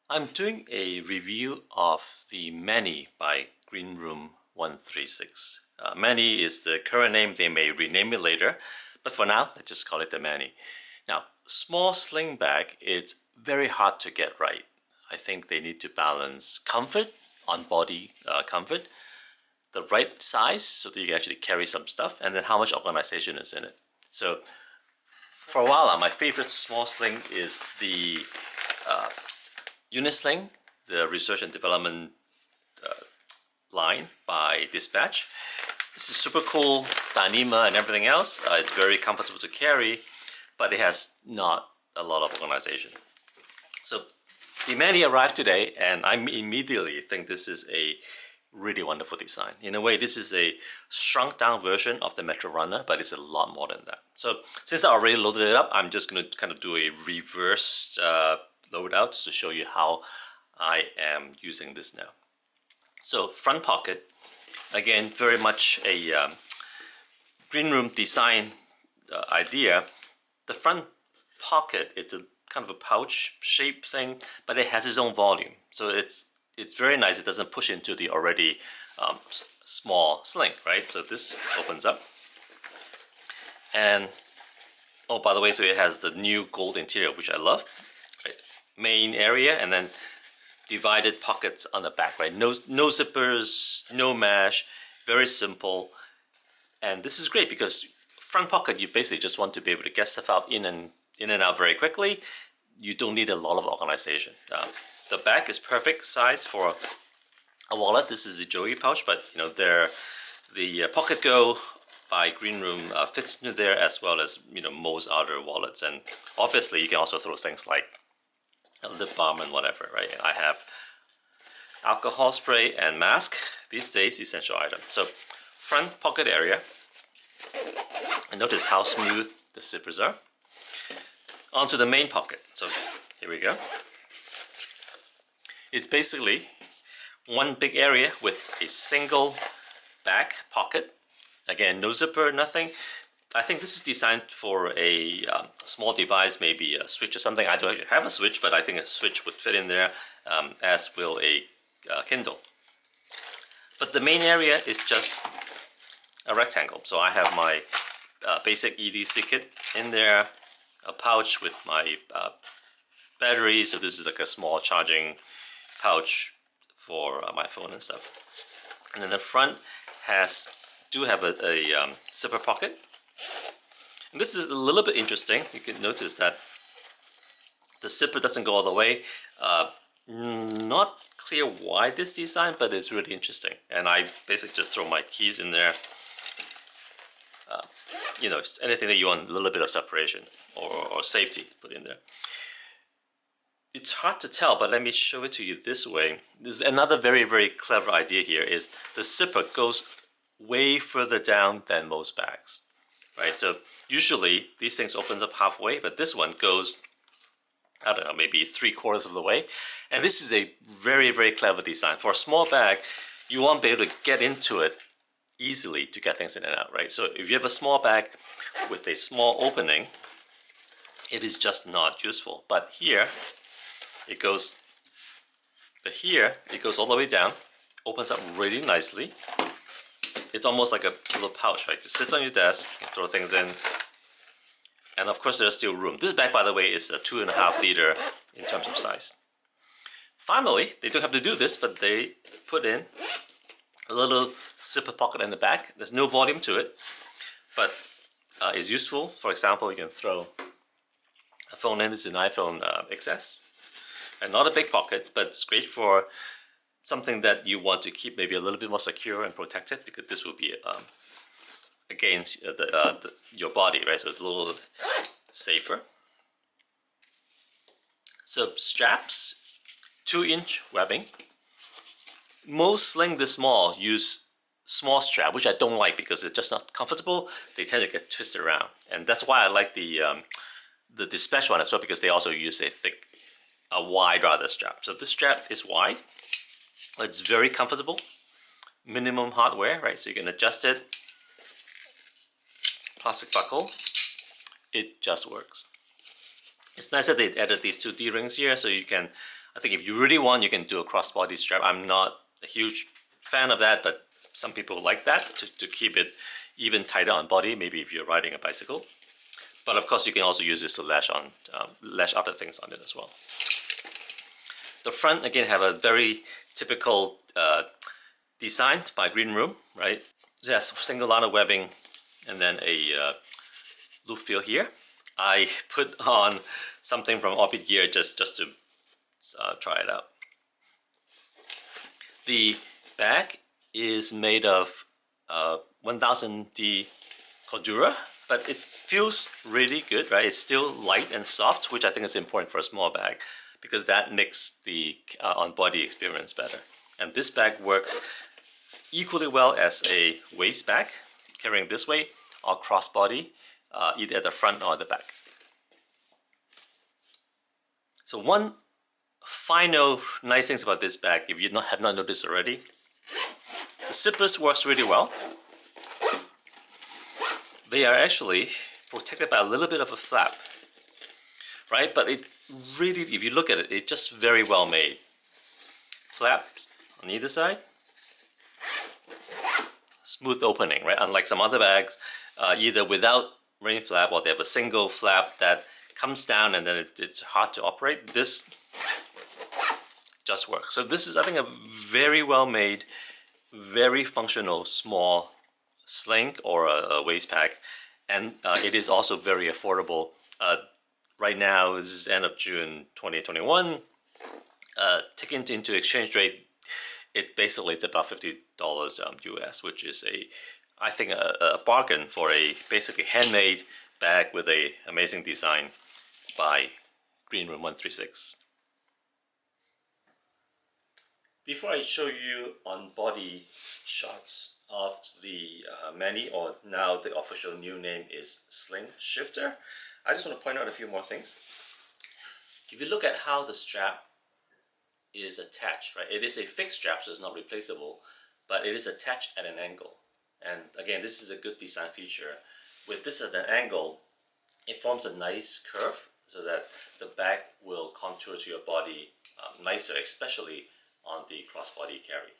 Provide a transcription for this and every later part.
I'm doing a review of the Mani by Greenroom136. Mani is the current name. They may rename it later, but for now, let's just call it the Mani. Now, small sling bag, it's very hard to get right. I think they need to balance comfort, on-body comfort, the right size so that you can actually carry some stuff, and then how much organization is in it. So, for a while, my favorite small sling is the Unisling, the research and development line by Dispatch. This is super cool, Dyneema and everything else. It's very comfortable to carry, but it has not a lot of organization. So the Mani arrived today, and I immediately think this is a really wonderful design. In a way, this is a shrunk down version of the Metro Runner, but it's a lot more than that. So since I already loaded it up, I'm just going to kind of do a reverse loadout to show you how I am using this now. So front pocket, again, very much a green room design idea. The front pocket, it's a kind of a pouch shaped thing, but it has its own volume. So it's very nice. It doesn't push into the already small sling, right? So this opens up. And, oh, by the way, so it has the new gold interior, which I love. Right? Main area, and then divided pockets on the back, right? No zippers, no mesh, very simple. And this is great because front pocket, you basically just want to be able to get stuff out in and out very quickly. You don't need a lot of organization. The back is perfect size for a wallet. This is a Joey pouch, but you know, the Pocket Go by Green Room fits into there, as well as most other wallets. And obviously, you can also throw things like a lip balm and whatever, right? I have alcohol spray and mask. These days, essential item. So front pocket area. And notice how smooth the zippers are. Onto the main pocket. So here we go. It's basically one big area with a single back pocket. Again, no zipper, nothing. I think this is designed for a small device, maybe a switch or something. I don't actually have a switch, but I think a switch would fit in there, as will a Kindle. But the main area is just a rectangle. So I have my basic EDC kit in there, a pouch with my battery. So this is like a small charging pouch for my phone and stuff. And then the front do have a zipper pocket. And this is a little bit interesting. You can notice that the zipper doesn't go all the way. Not clear why this design, but it's really interesting. And I basically just throw my keys in there. Anything that you want a little bit of separation or safety put in there. It's hard to tell, but let me show it to you this way. This is another very, very clever idea here is the zipper goes way further down than most bags, right? So usually these things opens up halfway, but this one goes, I don't know, maybe 3/4 of the way. And this is a very, very clever design. For a small bag, you want to be able to get into it easily to get things in and out, right? So if you have a small bag with a small opening, it is just not useful. But here, it goes all the way down, opens up really nicely. It's almost like a little pouch, right? It sits on your desk, you can throw things in, and of course there's still room. This bag, by the way, is a 2.5 liter in terms of size. Finally, they don't have to do this, but they put in a little zipper pocket in the back. There's no volume to it, but it's useful. For example, you can throw a phone in. This is an iPhone XS. And not a big pocket, but it's great for something that you want to keep maybe a little bit more secure and protected, because this will be against your body, right? So it's a little safer. So straps, 2-inch webbing. Most sling this small use small strap, which I don't like because it's just not comfortable. They tend to get twisted around, and that's why I like the Dispatch one as well, because they also use a wide rather strap. So this strap is wide. It's very comfortable. Minimum hardware, right? So you can adjust it. Plastic buckle. It just works. It's nice that they added these two D-rings here, so you can I think if you really want, you can do a crossbody strap. I'm not a huge fan of that, but some people like that to keep it even tighter on body, maybe if you're riding a bicycle. But of course, you can also use this to lash other things on it as well. The front, again, have a very typical design by Greenroom, right? Yes, single line of webbing and then a loop fill here. I put on something from Orbit Gear just to try it out. The bag is made of 1000D Cordura, but it feels really good, right? It's still light and soft, which I think is important for a small bag because that makes the on-body experience better. And this bag works equally well as a waist bag, carrying this way, or crossbody, either at the front or the back. So one final nice things about this bag, if you have not noticed already, the zippers works really well. They are actually protected by a little bit of a flap, right? But it really, if you look at it, it's just very well made. Flaps on either side. Smooth opening, right? Unlike some other bags, either without rain flap or they have a single flap that comes down and then it's hard to operate. This just works. So this is, I think, a very well made, very functional small sling or a waist pack, and it is also very affordable. Right now, this is end of June 2021. Taking into exchange rate, it basically it's about $50 US, which is I think a bargain for a basically handmade bag with a amazing design by Greenroom136. Before I show you on body shots of the Mani, or now the official new name is SlingShifter, I just want to point out a few more things. If you look at how the strap is attached, right, it is a fixed strap, so it's not replaceable, but it is attached at an angle. And again, this is a good design feature. With this at an angle, it forms a nice curve so that the bag will contour to your body nicer, especially on the crossbody carry.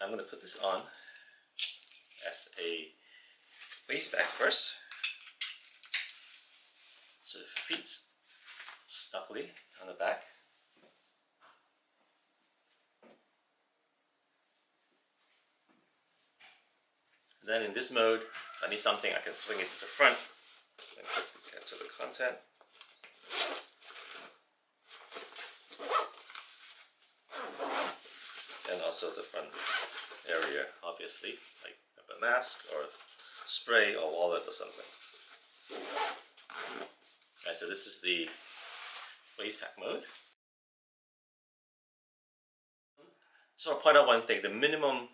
I'm going to put this on as a waist bag first, so it fits snugly on the back. Then in this mode, I need something I can swing it to the front and quickly get to the content. And also the front area, obviously, like a mask or spray or wallet or something. Alright, so this is the waist pack mode. So I'll point out one thing, the minimum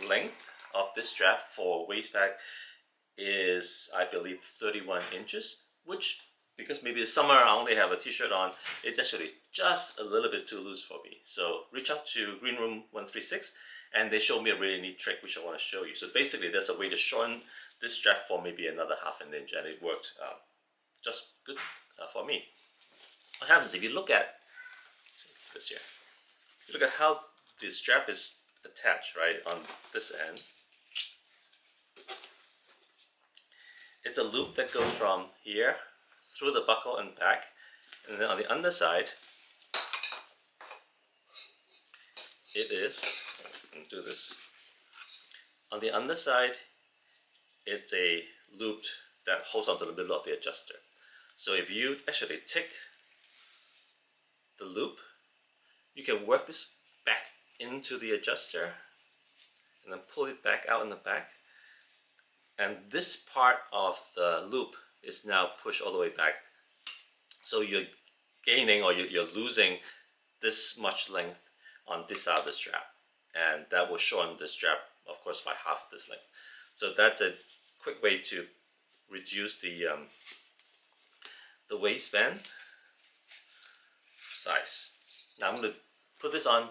length of this strap for waist pack is, I believe, 31 inches, which, because maybe it's summer, I only have a t-shirt on, it's actually just a little bit too loose for me. So reach out to Greenroom136 and they showed me a really neat trick which I want to show you. So basically there's a way to shorten this strap for maybe another ½ an inch, and it worked just good for me. What happens if you look at, let's see this here, you look at how the strap is attached, right, on this end. It's a loop that goes from here through the buckle and back, and then on the underside it is, I'll do this, on the underside it's a loop that holds onto the middle of the adjuster. So if you actually take the loop, you can work this back into the adjuster and then pull it back out in the back, and this part of the loop is now pushed all the way back. So you're gaining, or you're losing this much length on this side of the strap, and that will shorten the strap, of course, by half this length. So that's a quick way to reduce the waistband size. Now I'm going to put this on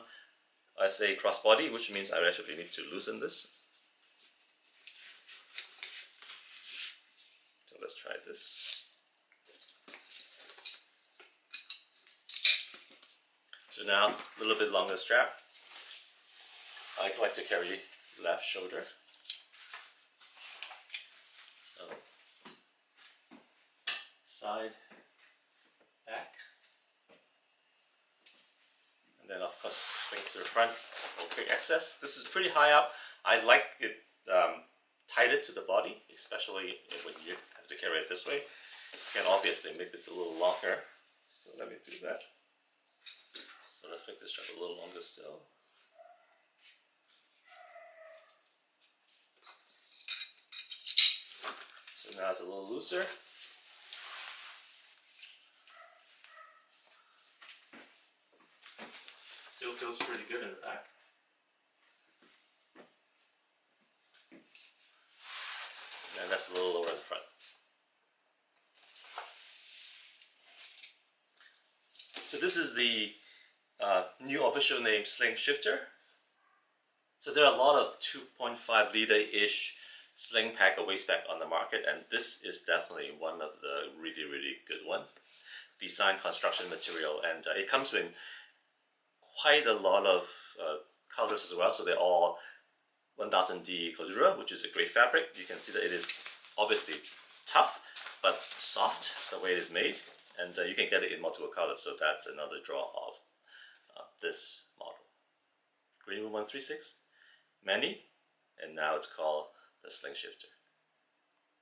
as a crossbody, which means I actually need to loosen this. So let's try this. So now a little bit longer strap. I like to carry left shoulder. So side, back, and then of course swing to the front for quick access. This is pretty high up. I like it tighter to the body, especially when you have to carry it this way. You can obviously make this a little longer. So let me do that. So let's make this strap a little longer still. So now it's a little looser. Still feels pretty good in the back. And that's a little lower in the front. So this is the new official name, SlingShifter. So there are a lot of 2.5 liter-ish sling pack or waist pack on the market, and this is definitely one of the really good one. Design, construction, material, and it comes in quite a lot of colors as well. So they're all 1000D Cordura, which is a great fabric. You can see that it is obviously tough, but soft the way it is made, and you can get it in multiple colors. So that's another draw of this model. Greenroom136, Manny, and now it's called the SlingShifter.